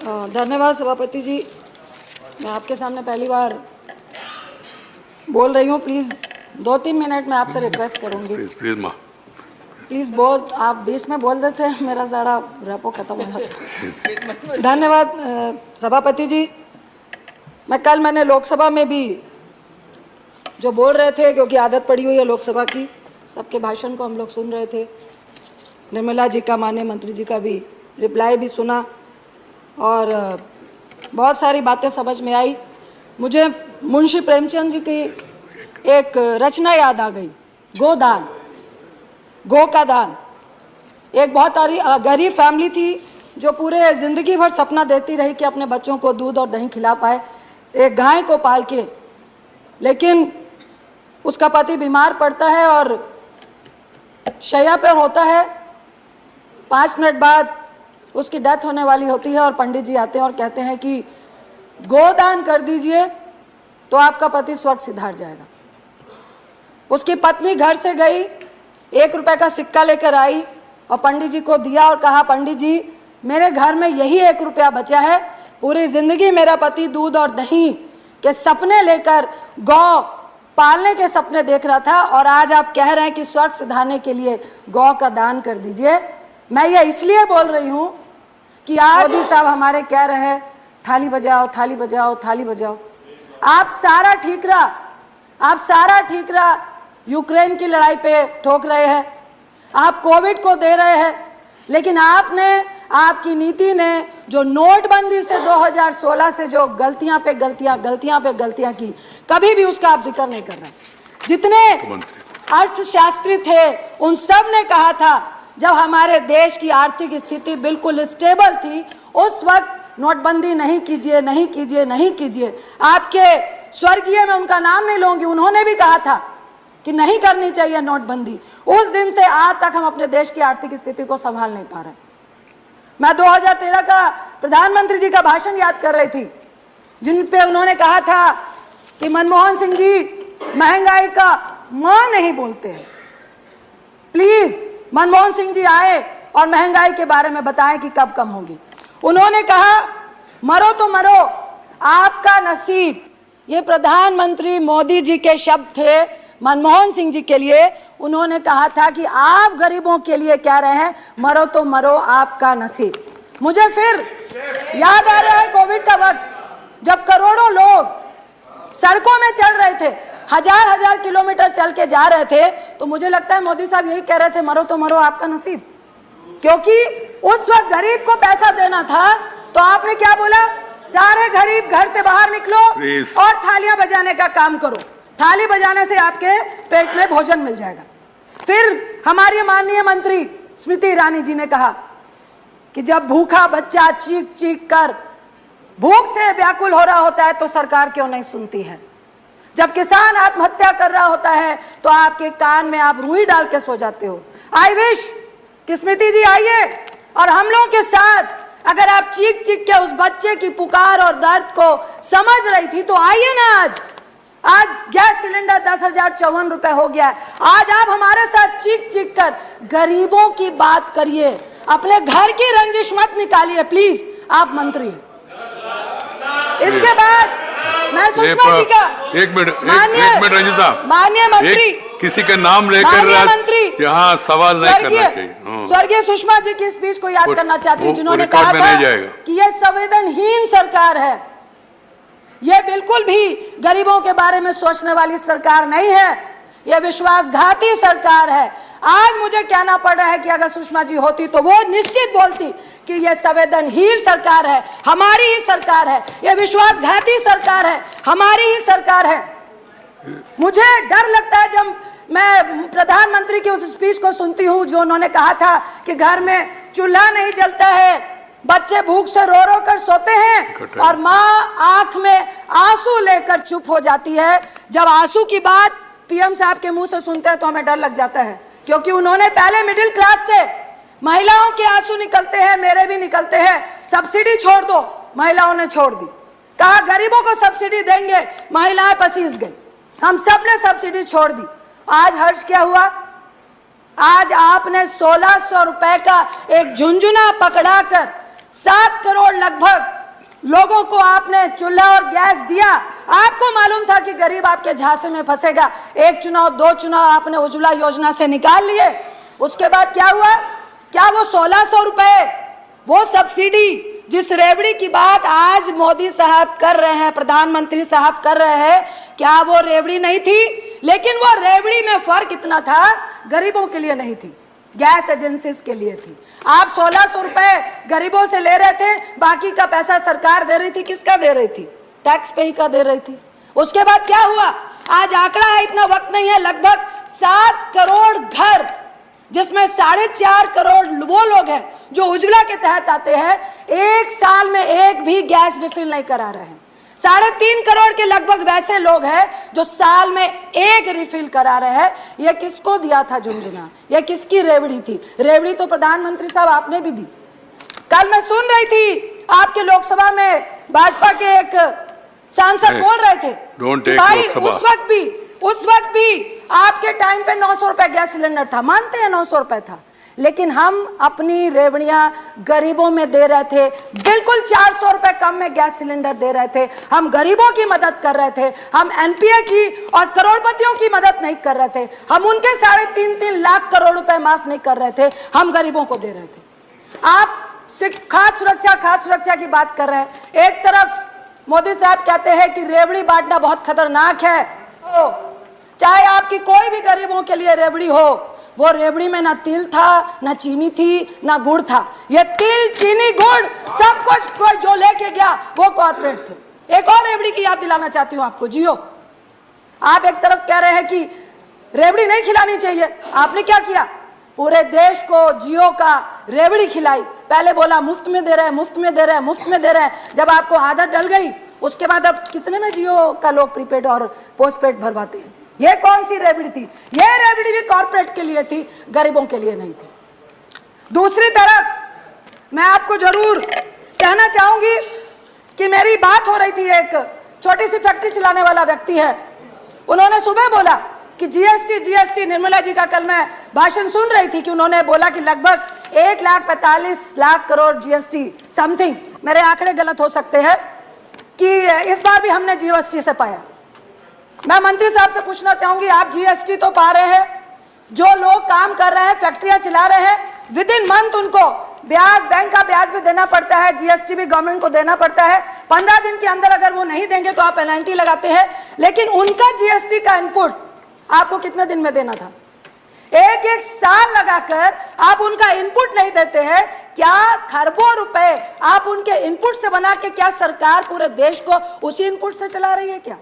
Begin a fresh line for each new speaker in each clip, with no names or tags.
धन्यवाद सभापति जी। मैं आपके सामने पहली बार बोल रही हूँ। प्लीज़ 2-3 मिनट में आपसे रिक्वेस्ट करूँगी।
प्लीज माँ,
प्लीज़ बहुत आप बीच में बोल देते हैं, मेरा सारा रेपो खत्म हो जाता। धन्यवाद सभापति जी। मैंने लोकसभा में भी जो बोल रहे थे, क्योंकि आदत पड़ी हुई है लोकसभा की, सबके भाषण को हम लोग सुन रहे थे। निर्मला जी का, माननीय मंत्री जी का भी रिप्लाई भी सुना और बहुत सारी बातें समझ में आई। मुझे मुंशी प्रेमचंद जी की एक रचना याद आ गई, गोदान, गो का दान। एक बहुत गरीब फैमिली थी जो पूरे ज़िंदगी भर सपना देती रही कि अपने बच्चों को दूध और दही खिला पाए, एक गाय को पाल के। लेकिन उसका पति बीमार पड़ता है और शैया पर होता है। 5 मिनट बाद उसकी डेथ होने वाली होती है और पंडित जी आते हैं और कहते हैं कि गोदान कर दीजिए तो आपका पति स्वर्ग सिधार जाएगा। उसकी पत्नी घर से गई, 1 रुपए का सिक्का लेकर आई और पंडित जी को दिया और कहा, पंडित जी मेरे घर में यही 1 रुपया बचा है, पूरी जिंदगी मेरा पति दूध और दही के सपने लेकर गौ पालने के सपने देख रहा था और आज आप कह रहे हैं कि स्वर्ग सिधारने के लिए गौ का दान कर दीजिए। मैं ये इसलिए बोल रही हूँ कि आज मोदी साहब हमारे कह रहे हैं थाली बजाओ, थाली बजाओ, थाली बजाओ। आप सारा ठीकरा यूक्रेन की लड़ाई पे ठोक रहे हैं, आप कोविड को दे रहे हैं, लेकिन आपकी नीति ने जो नोटबंदी से 2016 से जो गलतियां पे गलतियां की, कभी भी उसका आप जिक्र नहीं कर रहे। जितने अर्थशास्त्री थे उन सब ने कहा था, जब हमारे देश की आर्थिक स्थिति बिल्कुल स्टेबल थी, उस वक्त नोटबंदी नहीं कीजिए। आपके स्वर्गीय में उनका नाम नहीं लूंगी, उन्होंने भी कहा था कि नहीं करनी चाहिए नोटबंदी। उस दिन से आज तक हम अपने देश की आर्थिक स्थिति को संभाल नहीं पा रहे। मैं 2013 का प्रधानमंत्री जी का भाषण याद कर रही थी, जिन पे उन्होंने कहा था कि मनमोहन सिंह जी महंगाई का मां नहीं बोलते हैं, प्लीज मनमोहन सिंह जी आए और महंगाई के बारे में बताएं कि कब कम होगी। उन्होंने कहा मरो तो मरो आपका नसीब। ये प्रधानमंत्री मोदी जी के शब्द थे मनमोहन सिंह जी के लिए। उन्होंने कहा था कि आप गरीबों के लिए कह रहे हैं मरो तो मरो आपका नसीब। मुझे फिर याद आ रहा है कोविड का वक्त, जब करोड़ों लोग सड़कों में चल रहे थे, हजार किलोमीटर चल के जा रहे थे, तो मुझे लगता है मोदी साहब यही कह रहे थे मरो तो मरो आपका नसीब। क्योंकि उस वक्त गरीब को पैसा देना था, तो आपने क्या बोला, सारे गरीब घर से बाहर निकलो और थालियां बजाने का काम करो, थाली बजाने से आपके पेट में भोजन मिल जाएगा। फिर हमारी माननीय मंत्री स्मृति ईरानी जी ने कहा कि जब भूखा बच्चा चीख कर भूख से व्याकुल हो रहा होता है तो सरकार क्यों नहीं सुनती है। जब किसान आत्महत्या कर रहा होता है तो आपके कान में आप रुई डाल के सो जाते हो। आई विश कि स्मृति जी आइए और हम लोगों के साथ, अगर आप चीख के उस बच्चे की पुकार और दर्द को समझ रही थी तो आइए ना। आज गैस सिलेंडर 10,054 रुपए हो गया है। आज आप हमारे साथ चीख कर गरीबों की बात करिए, अपने घर की रंजिश मत निकालिए प्लीज, आप मंत्री। इसके बाद मैं सुषमा जी का
एक मिनट रंजिता,
माननीय मंत्री,
किसी का नाम लेकर यहाँ सवाल नहीं करना चाहिए।
स्वर्गीय सुषमा जी की स्पीच को याद करना चाहती हूँ, जिन्होंने कहा था कि यह संवेदनहीन सरकार है, यह बिल्कुल भी गरीबों के बारे में सोचने वाली सरकार नहीं है, यह विश्वासघाती सरकार है। आज मुझे कहना पड़ रहा है कि अगर सुषमा जी होती तो वो निश्चित बोलती कि यह संवेदनहीन सरकार है, हमारी ही सरकार है, यह विश्वासघाती सरकार है, हमारी ही सरकार है। मुझे डर लगता है जब मैं प्रधानमंत्री की उस स्पीच को सुनती हूँ, जो उन्होंने कहा था कि घर में चूल्हा नहीं जलता है, बच्चे भूख से रो कर सोते हैं और माँ आंख में आंसू लेकर चुप हो जाती है। जब आंसू की बात पीएम साहब के मुंह से सुनते हैं तो हमें डर लग जाता है, क्योंकि उन्होंने पहले मिडिल क्लास से महिलाओं के आंसू निकलते हैं, मेरे भी निकलते हैं, सब्सिडी छोड़ दो, महिलाओं ने छोड़ दी। कहा गरीबों को सब्सिडी देंगे, महिलाएं पसीज गई, हम सब ने सब्सिडी छोड़ दी। आज हर्ष क्या हुआ, आज आपने 1600 रुपए का एक झुंझुना पकड़ाकर 7 करोड़ लगभग लोगों को आपने चूल्हा और गैस दिया, आपको मालूम था कि गरीब आपके झांसे में फंसेगा। एक चुनाव, दो चुनाव आपने उज्ज्वला योजना से निकाल लिए। उसके बाद क्या हुआ? क्या वो 1600 रुपए, वो सब्सिडी जिस रेवड़ी की बात आज मोदी साहब कर रहे हैं, प्रधानमंत्री साहब कर रहे हैं, क्या वो रेवड़ी नहीं थी? लेकिन वो रेवड़ी में फर्क इतना था, गरीबों के लिए नहीं थी, गैस एजेंसीज के लिए थी। आप 1600 रुपए गरीबों से ले रहे थे, बाकी का पैसा सरकार दे रही थी। किसका दे रही थी? टैक्स पे ही का दे रही थी। उसके बाद क्या हुआ? आज आंकड़ा है, इतना वक्त नहीं है, लगभग 7 करोड़ घर, जिसमें 4.5 करोड़ वो लोग हैं जो उज्ज्वला के तहत आते हैं, एक साल में एक भी गैस रिफिल नहीं करा रहे हैं। 3.5 करोड़ के लगभग वैसे लोग हैं जो साल में एक रिफिल करा रहे हैं। यह किसको दिया था झुनझुना? यह किसकी रेवड़ी थी? रेवड़ी तो प्रधानमंत्री साहब आपने भी दी। कल मैं सुन रही थी आपके लोकसभा में भाजपा के एक सांसद बोल रहे थे कि भाई उस वक्त भी आपके टाइम पे 900 रुपए गैस सिलेंडर था। मानते हैं 900 रुपए था, लेकिन हम अपनी रेवड़ियां गरीबों में दे रहे थे, बिल्कुल 400 रुपए कम में गैस सिलेंडर दे रहे थे। हम गरीबों की मदद कर रहे थे, हम एनपीए की और करोड़पतियों की मदद नहीं कर रहे थे। हम उनके 3.5 लाख करोड़ रुपए माफ नहीं कर रहे थे, हम गरीबों को दे रहे थे। आप सिर्फ खाद्य सुरक्षा की बात कर रहे हैं। एक तरफ मोदी साहब कहते हैं कि रेवड़ी बांटना बहुत खतरनाक है। चाहे आपकी कोई भी गरीबों के लिए रेवड़ी हो, वो रेवड़ी में ना तिल था, ना चीनी थी, ना गुड़ था। ये तिल, चीनी, गुड़ सब कुछ कोई जो लेके गया वो कॉर्पोरेट थे। एक और रेवड़ी की याद दिलाना चाहती हूं आपको, जियो। आप एक तरफ कह रहे हैं कि रेवड़ी नहीं खिलानी चाहिए, आपने क्या किया? पूरे देश को जियो का रेवड़ी खिलाई। पहले बोला मुफ्त में दे रहे हैं, मुफ्त में दे रहे हैं, मुफ्त में दे रहे हैं। जब आपको आदत डल गई, उसके बाद अब कितने में जियो का लोग प्रीपेड और पोस्टपेड भरवाते हैं। ये कौन सी रेवड़ी थी? ये रेवड़ी भी कॉर्पोरेट के लिए थी, गरीबों के लिए नहीं थी। दूसरी तरफ मैं आपको जरूर कहना चाहूंगी कि मेरी बात हो रही थी, एक छोटी सी फैक्ट्री चलाने वाला व्यक्ति है, उन्होंने सुबह बोला कि जीएसटी, निर्मला जी का कल मैं भाषण सुन रही थी कि उन्होंने बोला कि लगभग 1,45,00,000 करोड़ जीएसटी समथिंग, मेरे आंकड़े गलत हो सकते हैं, कि इस बार भी हमने जीएसटी से पाया। मैं मंत्री साहब से पूछना चाहूंगी, आप जीएसटी तो पा रहे हैं, जो लोग काम कर रहे हैं, फैक्ट्रियां चला रहे हैं, विद इन मंथ उनको ब्याज, बैंक का ब्याज भी देना पड़ता है, जीएसटी भी गवर्नमेंट को देना पड़ता है। 15 दिन के अंदर अगर वो नहीं देंगे तो आप पेनल्टी लगाते हैं, लेकिन उनका जीएसटी का इनपुट आपको कितने दिन में देना था? एक साल लगाकर आप उनका इनपुट नहीं देते हैं। क्या खरबों रुपए आप उनके इनपुट से बना के, क्या सरकार पूरे देश को उसी इनपुट से चला रही है क्या?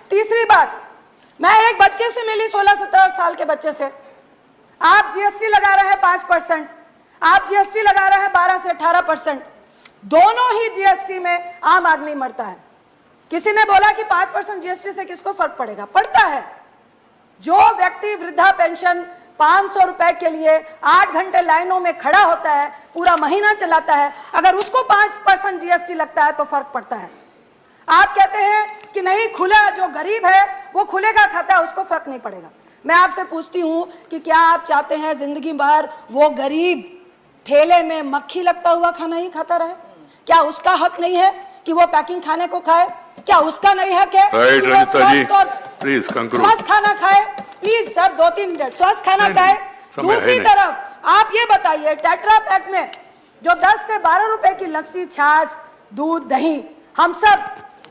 तीसरी बात, मैं एक बच्चे से मिली, 16-17 साल के बच्चे से। आप जीएसटी लगा रहे हैं 5%, आप जीएसटी लगा रहे हैं 12 से 18%। दोनों ही जीएसटी में आम आदमी मरता है। किसी ने बोला कि 5% जीएसटी से किसको फर्क पड़ेगा? पड़ता है। जो व्यक्ति वृद्धा पेंशन 500 रुपए के लिए 8 घंटे लाइनों में खड़ा होता है, पूरा महीना चलाता है, अगर उसको 5% जीएसटी लगता है तो फर्क पड़ता है। आप कहते हैं कि नहीं, खुला जो गरीब है वो खुले का खाता है, उसको फर्क नहीं पड़ेगा। मैं आपसे पूछती हूं कि क्या आप चाहते हैं जिंदगी भर वो गरीब ठेले में मक्खी लगता हुआ खाना ही खाता रहे? क्या उसका हक नहीं है कि वो पैकिंग खाने को खाए? क्या उसका नहीं है कि स्वस्थ खाना खाए? प्लीज सर, 2-3 मिनट स्वस्थ खाना खाए। दूसरी तरफ आप ये बताइए, टेट्रा पैक में जो 10 से 12 रुपए की लस्सी, छाछ, दूध, दही, हम सब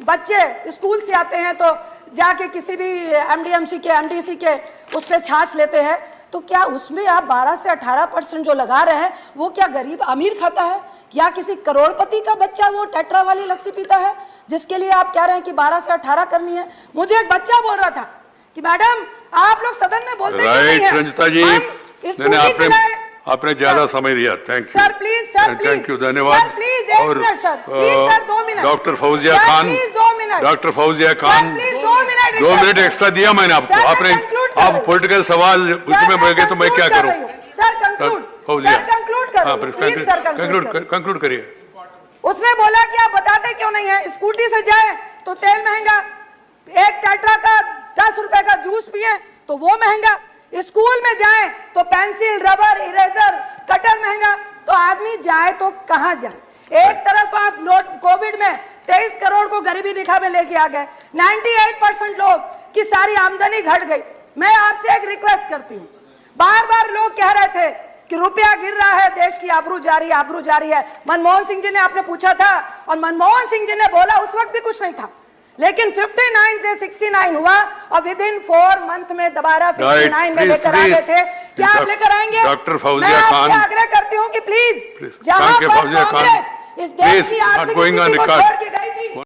बच्चे स्कूल से आते हैं तो जाके किसी भी एमडीएमसी के, एमडीसी के उससे छाछ लेते हैं, तो क्या उसमें आप 12 से 18% जो लगा रहे हैं वो क्या गरीब अमीर खाता है? या किसी करोड़पति का बच्चा वो टेट्रा वाली लस्सी पीता है जिसके लिए आप कह रहे हैं कि 12 से 18 करनी है? मुझे एक बच्चा बोल रहा था कि मैडम आप लोग सदन में बोलते नहीं हैं।
रंजिता जी, आपने ज्यादा समय दिया, thank you
sir. Please sir,
thank you, धन्यवाद।
Sir please 1 minute sir, please sir 2 minute.
Doctor Fauzia Khan,
please 2 minute.
Doctor Fauzia Khan,
please 2 minute.
2 minute extra दिया मैंने आपको। आपने आप पॉलिटिकल सवाल उसमें बढ़ गए तो मैं क्या करूं?
सर कंक्लूड, सर कंक्लूड करो, प्लीज सर
कंक्लूड करिए।
उसने बोला कि आप बताते क्यों नहीं है? स्कूटी से जाए तो तेल महंगा, एक टेट्रा का 10 रुपए का जूस पिए तो वो महंगा, स्कूल में जाए तो पेंसिल, रबर, इरेजर, कटर महंगा। आदमी जाए तो कहां जाए। एक तरफ आप नोट कोविड में 23 करोड़ को गरीबी रेखा में लेके आ गए, 98% लोग की सारी आमदनी घट गई। मैं आपसे एक रिक्वेस्ट करती हूं, बार बार लोग कह रहे थे कि रुपया गिर रहा है, देश की आबरू जा रही है, आबरू जा रही है। मनमोहन सिंह जी ने आपने पूछा था और मनमोहन सिंह जी ने बोला उस वक्त भी कुछ नहीं था, लेकिन 59 से 69 हुआ और विद इन 4 मंथ में दोबारा 59 में लेकर आ गए थे। क्या आप लेकर आएंगे?
डॉक्टर
मैं
फौजिया
आपसे
खान,
आग्रह करती हूँ कि प्लीज जहां पर कांग्रेस इस देश की आर्थिक स्थिति को छोड़ के गई थी